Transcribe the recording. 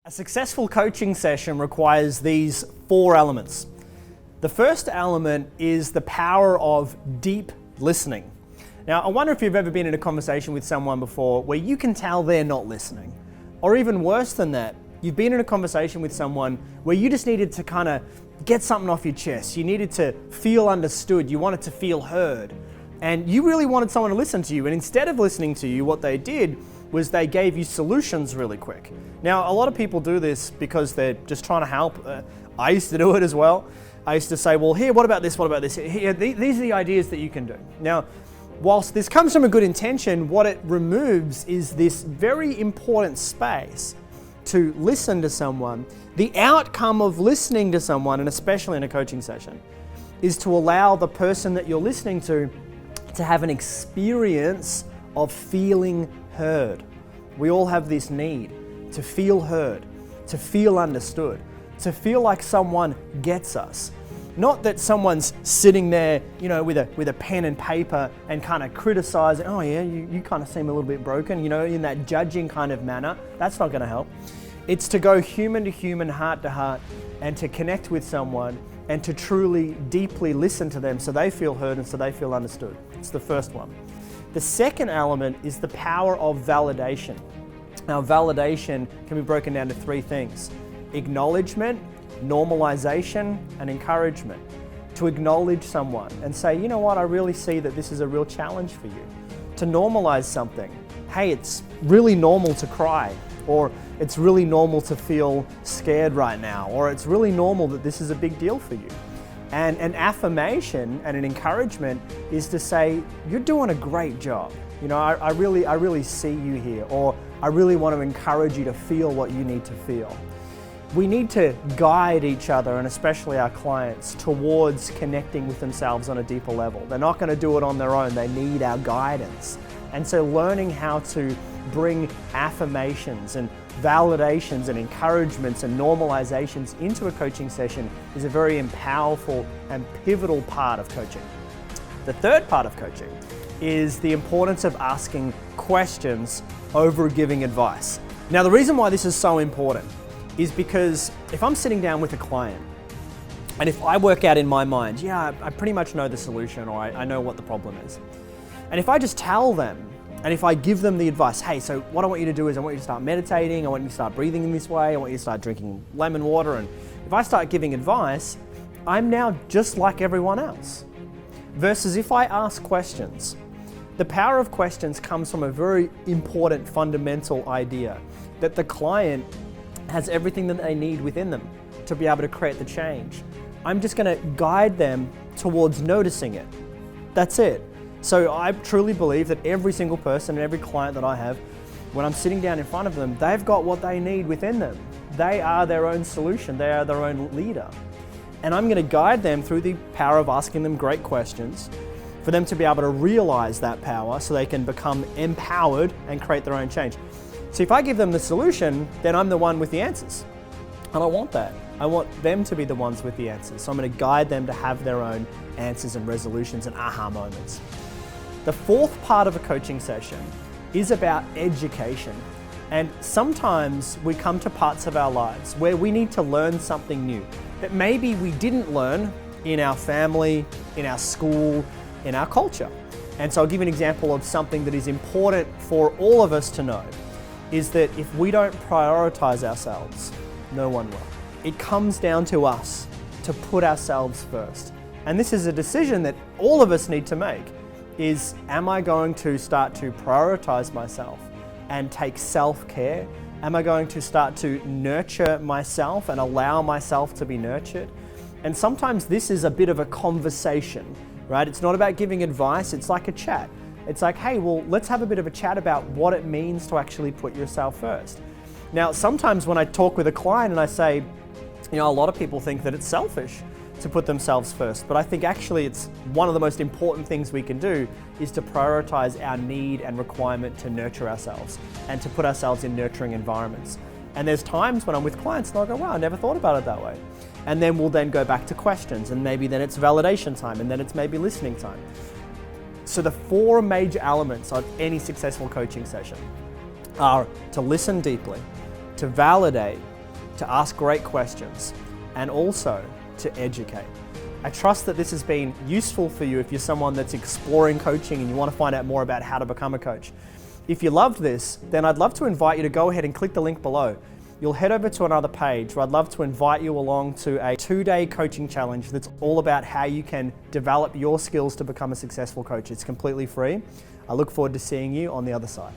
A successful coaching session requires these 4 elements. The first element is the power of deep listening. Now, I wonder if you've ever been in a conversation with someone before where you can tell they're not listening. Or even worse than that, you've been in a conversation with someone where you just needed to kind of get something off your chest. You needed to feel understood. You wanted to feel heard. And you really wanted someone to listen to you. And instead of listening to you, what they did was they gave you solutions really quick. Now, a lot of people do this because they're just trying to help. I used to do it as well. I used to say, well, here, what about this? What about this? Here, these are the ideas that you can do. Now, whilst this comes from a good intention, what it removes is this very important space to listen to someone. The outcome of listening to someone, and especially in a coaching session, is to allow the person that you're listening to have an experience of feeling heard. We all have this need to feel heard, to feel understood, to feel like someone gets us. Not that someone's sitting there, with a pen and paper and kind of criticizing, oh yeah, you kind of seem a little bit broken, in that judging kind of manner. That's not going to help. It's to go human to human, heart to heart, and to connect with someone and to truly, deeply listen to them so they feel heard and so they feel understood. It's the first one. The second element is the power of validation. Now, validation can be broken down to 3 things: acknowledgement, normalization, and encouragement. To acknowledge someone and say, you know what, I really see that this is a real challenge for you. To normalize something. Hey, it's really normal to cry, or it's really normal to feel scared right now, or it's really normal that this is a big deal for you. And an affirmation and an encouragement is to say, you're doing a great job. I really see you here, or I really want to encourage you to feel what you need to feel. We need to guide each other, and especially our clients, towards connecting with themselves on a deeper level. They're not going to do it on their own. They need our guidance. And so learning how to bring affirmations and validations and encouragements and normalizations into a coaching session is a very powerful and pivotal part of coaching. The third part of coaching is the importance of asking questions over giving advice. Now, the reason why this is so important is because if I'm sitting down with a client and if I work out in my mind, yeah, I pretty much know the solution, or I know what the problem is. And if I just tell them, and if I give them the advice, hey, so what I want you to do is I want you to start meditating, I want you to start breathing in this way, I want you to start drinking lemon water, and if I start giving advice, I'm now just like everyone else. Versus if I ask questions, the power of questions comes from a very important fundamental idea that the client has everything that they need within them to be able to create the change. I'm just going to guide them towards noticing it. That's it. So I truly believe that every single person and every client that I have, when I'm sitting down in front of them, they've got what they need within them. They are their own solution. They are their own leader. And I'm going to guide them through the power of asking them great questions for them to be able to realize that power so they can become empowered and create their own change. So if I give them the solution, then I'm the one with the answers. And I want that. I want them to be the ones with the answers. So I'm going to guide them to have their own answers and resolutions and aha moments. The fourth part of a coaching session is about education. And sometimes we come to parts of our lives where we need to learn something new that maybe we didn't learn in our family, in our school, in our culture. And so I'll give you an example of something that is important for all of us to know, is that if we don't prioritize ourselves, no one will. It comes down to us to put ourselves first. And this is a decision that all of us need to make, is am I going to start to prioritize myself and take self-care? Am I going to start to nurture myself and allow myself to be nurtured? And sometimes this is a bit of a conversation, right? It's not about giving advice, it's like a chat. It's like, hey, well, let's have a bit of a chat about what it means to actually put yourself first. Now, sometimes when I talk with a client and I say, a lot of people think that it's selfish to put themselves first, but I think actually it's one of the most important things we can do is to prioritize our need and requirement to nurture ourselves and to put ourselves in nurturing environments. And there's times when I'm with clients and I'll go, wow, I never thought about it that way. And then we'll then go back to questions, and maybe then it's validation time, and then it's maybe listening time. So the 4 major elements of any successful coaching session are to listen deeply, to validate, to ask great questions, and also to educate. I trust that this has been useful for you if you're someone that's exploring coaching and you want to find out more about how to become a coach. If you loved this, then I'd love to invite you to go ahead and click the link below. You'll head over to another page where I'd love to invite you along to a 2-day coaching challenge that's all about how you can develop your skills to become a successful coach. It's completely free. I look forward to seeing you on the other side.